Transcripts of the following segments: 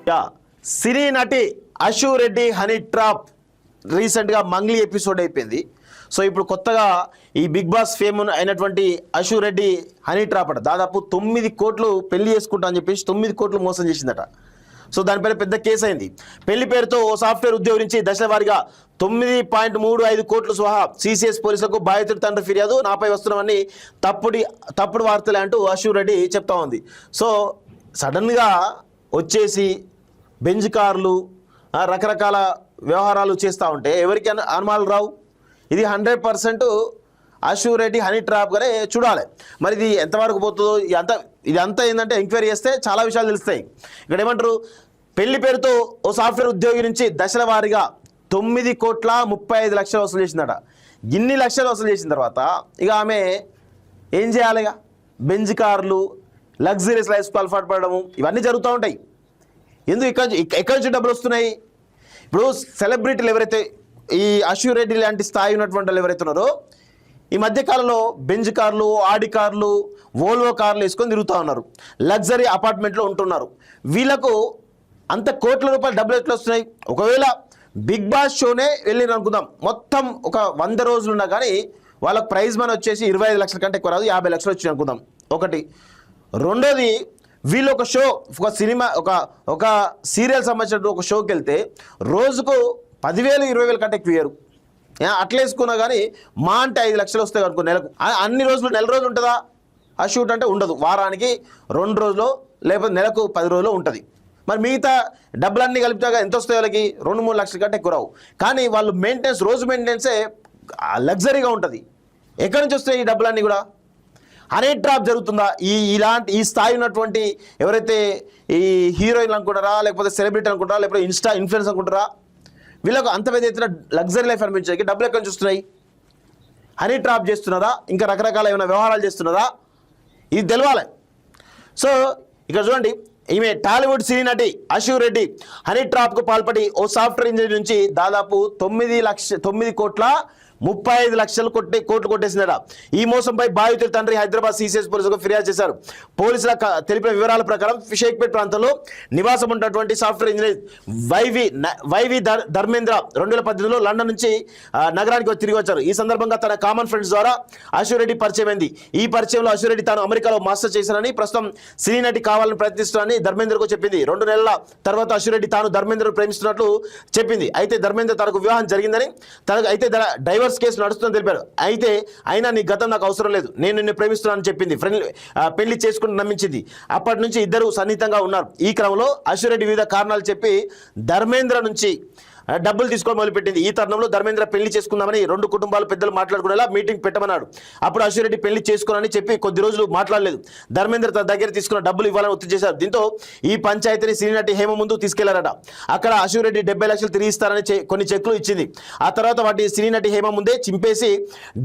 Yeah సినీ నటి Ashu Reddy honey trap రీసెంట్గా Mangli episode అయిపోయింది. సో ఇప్పుడు కొత్తగా ఈ బిగ్ బాస్ ఫేమ్ అయినటువంటి అశు రెడ్డి హనీ ట్రాప్ అట దాదాపు 9 కోట్లు పెళ్లి చేసుకుంటా అని చెప్పేసి 9 కోట్లు మోసం చేసిందట. సో దానిపైన పెద్ద కేసు అయింది. పెళ్లి పేరుతో ఓ సాఫ్ట్వేర్ ఉద్యోగి నుంచి దశల వారీగా 9.35 కోట్లు సహా సిసిఎస్ పోలీసులకు బాధితుడి తండ్రి ఫిర్యాదు, నాపై వస్తున్నామని తప్పుడు వార్తలే అంటూ అశు రెడ్డి చెప్తా ఉంది. సో సడన్గా వచ్చేసి బెంజ్ కార్లు రకరకాల వ్యవహారాలు చేస్తూ ఉంటే ఎవరికి అనుమానాలు రావు. ఇది 100% అశు రెడ్డి హనీ ట్రాప్గానే చూడాలి. మరి ఇది ఎంతవరకు పోతుందో ఇదంతా ఏంటంటే ఎంక్వైరీ చేస్తే చాలా విషయాలు తెలుస్తాయి. ఇక్కడ ఏమంటారు, పెళ్లి పేరుతో ఓ సాఫ్ట్వేర్ ఉద్యోగి నుంచి దశల వారీగా 9,35,00,000 వసూలు చేసిందట. ఇన్ని లక్షలు వసూలు చేసిన తర్వాత ఇక ఆమె ఏం చేయాలి? ఇక బెంజ్ కార్లు, లగ్జరీస్ లైఫ్ అలవాటు పడడము ఇవన్నీ జరుగుతూ ఉంటాయి. ఎందుకు ఎక్కడి నుంచి డబ్బులు వస్తున్నాయి? ఇప్పుడు సెలబ్రిటీలు ఎవరైతే ఈ అశు రెడ్డి లాంటి స్థాయి ఉన్నటువంటి వాళ్ళు ఎవరైతే ఉన్నారో ఈ మధ్యకాలంలో బెంజ్ కార్లు, ఆడి కార్లు, వోల్వో కార్లు వేసుకొని తిరుగుతూ ఉన్నారు, లగ్జరీ అపార్ట్మెంట్లో ఉంటున్నారు. వీళ్ళకు అంత కోట్ల రూపాయలు డబ్బులు ఎట్లా వస్తున్నాయి? ఒకవేళ బిగ్ బాస్ షోనే వెళ్ళిన అనుకుందాం, మొత్తం ఒక 100 రోజులు ఉన్నా కానీ వాళ్ళకు ప్రైజ్ మనీ వచ్చేసి 25 లక్షల కంటే ఎక్కువ రాదు, 50 లక్షలు వచ్చి అనుకుందాం. ఒకటి. రెండోది, వీళ్ళు ఒక షో, ఒక సినిమా, ఒక సీరియల్ సంబంధించిన ఒక షోకి వెళ్తే రోజుకు 10,000, 20,000 కంటే ఎక్కువ ఇయ్యరు. అట్లా వేసుకున్నా కానీ మా అంటే 5 లక్షలు వస్తాయి అనుకో నెలకు. అన్ని రోజులు, నెల రోజులు ఉంటుందా ఆ షూట్? అంటే ఉండదు. వారానికి 2 రోజులు లేకపోతే నెలకు 10 రోజులు ఉంటుంది. మరి మిగతా డబ్బులన్నీ కలిపితే ఎంత వస్తాయి వాళ్ళకి? 2-3 లక్షల కంటే ఎక్కువ రావు. కానీ వాళ్ళు మెయింటెనెన్స్, రోజు మెయింటెనెన్సే లగ్జరీగా ఉంటుంది. ఎక్కడి నుంచి వస్తాయి ఈ డబ్బులన్నీ కూడా? హనీ ట్రాప్ జరుగుతుందా? ఈ స్థాయి ఉన్నటువంటి ఎవరైతే ఈ హీరోయిన్లు అనుకుంటారా, లేకపోతే సెలబ్రిటీ అనుకుంటారా, లేకపోతే ఇన్ఫ్లుయెన్స్ అనుకుంటారా, వీళ్ళకు అంత పెద్ద ఎత్తున లగ్జరీ లైఫ్ అనిపించడానికి డబ్బులు ఎక్కడి నుంచి వస్తున్నాయి? హనీ ట్రాప్ చేస్తున్నారా, ఇంకా రకరకాల ఏమైనా వ్యవహారాలు చేస్తున్నారా? ఇది తెలవాలి. సో ఇక్కడ చూడండి, ఈమె టాలీవుడ్ సినీ నటి అశు రెడ్డి హనీ ట్రాప్కు పాల్పడి ఓ సాఫ్ట్వేర్ ఇంజనీర్ నుంచి దాదాపు 9,35,00,000 కోట్లు కొట్టేసిందట. ఈ మోసంపై బాధితుడి తండ్రి హైదరాబాద్ సిసిఎస్ పోలీసులకు ఫిర్యాదు చేశారు. పోలీసుల తెలిపిన వివరాల ప్రకారం షేక్పేట్ ప్రాంతంలో నివాసం ఉన్నటువంటి సాఫ్ట్వేర్ ఇంజనీర్ వైవి ధర్మేంద్ర 2018లో లండన్ నుంచి నగరానికి తిరిగి వచ్చారు. ఈ సందర్భంగా తన కామన్ ఫ్రెండ్స్ ద్వారా అశు రెడ్డి పరిచయం అయింది. ఈ పరిచయంలో అశు రెడ్డి తాను అమెరికాలో మాస్టర్ చేశానని, ప్రస్తుతం సినీ నటి కావాలని ప్రయత్నిస్తున్నానని ధర్మేంద్రకు చెప్పింది. 2 నెలల తర్వాత అశు రెడ్డి తాను ధర్మేంద్రను ప్రేమిస్తున్నట్లు చెప్పింది. అయితే ధర్మేంద్ర తనకు వివాహం జరిగిందని, తనకు అయితే డైవర్స్ కేసు నడుస్తుందని తెలిపారు. అయితే అయినా నీ గతం నాకు అవసరం లేదు, నేను నిన్ను ప్రేమిస్తున్నానని చెప్పింది. పెళ్లి చేసుకుని నమ్మించింది. అప్పటి నుంచి ఇద్దరు సన్నిహితంగా ఉన్నారు. ఈ క్రమంలో అశు రెడ్డి వివిధ కారణాలు చెప్పి ధర్మేంద్ర నుంచి డబ్బులు తీసుకోవడం మొదలుపెట్టింది. ఈ తరుణంలో ధర్మేంద్ర పెళ్లి చేసుకుందామని 2 కుటుంబాల పెద్దలు మాట్లాడుకునేలా మీటింగ్ పెట్టమన్నాడు. అప్పుడు అశు రెడ్డి పెళ్లి చేసుకోనని చెప్పి కొద్ది రోజులు మాట్లాడలేదు. ధర్మేంద్ర తన దగ్గర తీసుకున్న డబ్బులు ఇవ్వాలని ఒత్తిడి చేశారు. దీంతో ఈ పంచాయతీని సినీ నటి హేమ ముందు తీసుకెళ్లారట. అక్కడ అశు రెడ్డి 70 లక్షలు తిరిగి ఇస్తారని కొన్ని చెక్లు ఇచ్చింది. ఆ తర్వాత వాటి సినీ నటి హేమ ముందే చింపేసి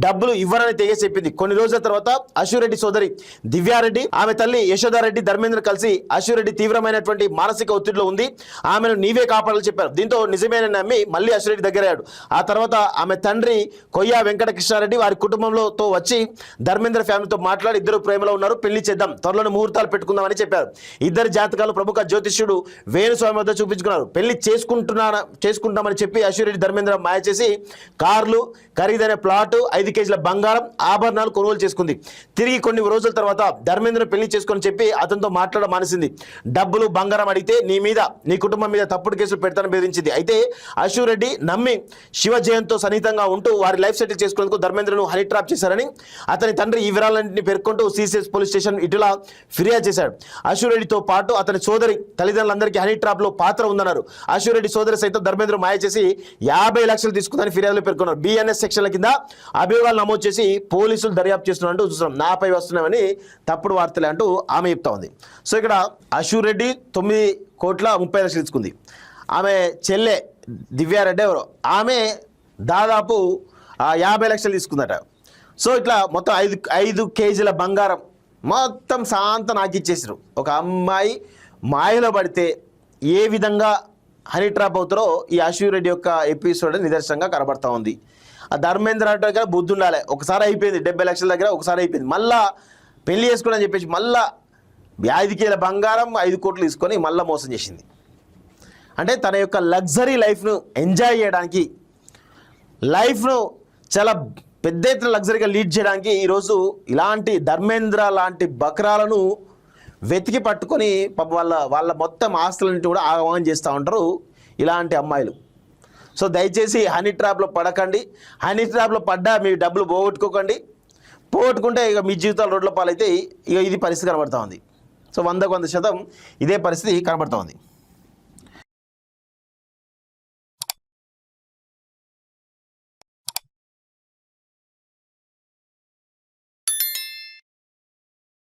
డబ్బులు ఇవ్వరని తెగేసి చెప్పింది. కొన్ని రోజుల తర్వాత అశు రెడ్డి సోదరి దివ్యారెడ్డి, ఆమె తల్లి యశోదారెడ్డి ధర్మేంద్ర కలిసి అశు రెడ్డి తీవ్రమైనటువంటి మానసిక ఒత్తిడిలో ఉంది, ఆమెను నీవే కాపాడాలని చెప్పారు. దీంతో నిజమైన నమ్మి మళ్ళీ అశు రెడ్డి దగ్గరయ్యాడు. ఆ తర్వాత ఆమె తండ్రి కొయ్య వెంకటకృష్ణారెడ్డి వారి కుటుంబంతో వచ్చి ధర్మేంద్ర ఫ్యామిలీతో మాట్లాడి ఇద్దరు ప్రేమలో ఉన్నారు, పెళ్లి చేద్దాం, త్వరలోనే ముహూర్తాలు పెట్టుకుందామని చెప్పారు. ఇద్దరు జాతకాలు ప్రముఖ జ్యోతిష్యుడు వేణుస్వామి వద్ద చూపించుకున్నారు. పెళ్లి చేసుకుంటామని చెప్పి అశు రెడ్డి ధర్మేంద్ర మాయ చేసి కార్లు, ఖరీదైన ప్లాటు, 5 కేజీల బంగారం, ఆభరణాలు కొనుగోలు చేసుకుంది. తిరిగి కొన్ని రోజుల తర్వాత ధర్మేంద్ర పెళ్లి చేసుకొని చెప్పి అతనితో మాట్లాడడం మానేసింది. డబ్బులు, బంగారం అడిగితే నీ కుటుంబం మీద తప్పుడు కేసులు పెడతానని బెదిరించింది. అయితే అశు రెడ్డి నమ్మి శివజయంతో సన్నిహితంగా ఉంటూ వారి లైఫ్ సెటిల్ చేసుకునేందుకు ధర్మేంద్రను హనీ ట్రాప్ చేశారని అతని తండ్రి ఈ వివరాలన్నింటినీ పేర్కొంటూ సిసిఎస్ పోలీస్ స్టేషన్ ఇటులా ఫిర్యాదు చేశాడు. అశు రెడ్డితో పాటు అతని సోదరి తల్లిదండ్రులందరికీ హనీ ట్రాప్ లో పాత్ర ఉందన్నారు. అశు రెడ్డి సోదరి సైతం ధర్మేంద్ర మాయ చేసి 50 లక్షలు తీసుకుందని ఫిర్యాదులో పేర్కొన్నారు. బిఎన్ఎస్ సెక్షన్ల కింద అభియోగాలు నమోదు చేసి పోలీసులు దర్యాప్తు చేస్తున్నట్టు చూస్తున్నాం. నాపై వస్తున్నామని తప్పుడు వార్తలే అంటూ ఆమె చెప్తా ఉంది. సో ఇక్కడ అశు రెడ్డి 9,30,00,000 తీసుకుంది. ఆమె చెల్లె దివ్యారెడ్డి ఎవరో, ఆమె దాదాపు 50 లక్షలు తీసుకుందట. సో ఇట్లా మొత్తం 5 కేజీల బంగారం మొత్తం శాంత నాకు ఇచ్చేసారు. ఒక అమ్మాయి మాయలో పడితే ఏ విధంగా హనీ ట్రాప్ అవుతారో ఈ అశు రెడ్డి యొక్క ఎపిసోడ్ నిదర్శనంగా కనబడతా ఉంది. ఆ ధర్మేంద్ర దగ్గర బుద్ధి ఉండాలి. ఒకసారి అయిపోయింది 70 లక్షల దగ్గర, ఒకసారి అయిపోయింది. మళ్ళా పెళ్లి చేసుకోవడం అని చెప్పేసి మళ్ళా 5 కేజీల బంగారం 5 కోట్లు తీసుకొని మళ్ళీ మోసం చేసింది. అంటే తన యొక్క లగ్జరీ లైఫ్ను ఎంజాయ్ చేయడానికి, లైఫ్ను చాలా పెద్ద ఎత్తున లగ్జరీగా లీడ్ చేయడానికి ఈరోజు ఇలాంటి ధర్మేంద్ర లాంటి బక్రాలను వెతికి పట్టుకొని పాప వాళ్ళ మొత్తం ఆస్తులన్నింటి కూడా ఆగమనం చేస్తూ ఉంటారు ఇలాంటి అమ్మాయిలు. సో దయచేసి హనీ ట్రాప్లో పడకండి. హనీ ట్రాప్లో పడ్డా మీ డబ్బులు పోగొట్టుకుంటే ఇక మీ జీవితాలు రోడ్ల పాలైతే ఇక ఇది పరిస్థితి కనబడుతూ ఉంది. సో 100% ఇదే పరిస్థితి కనబడుతూ ఉంది.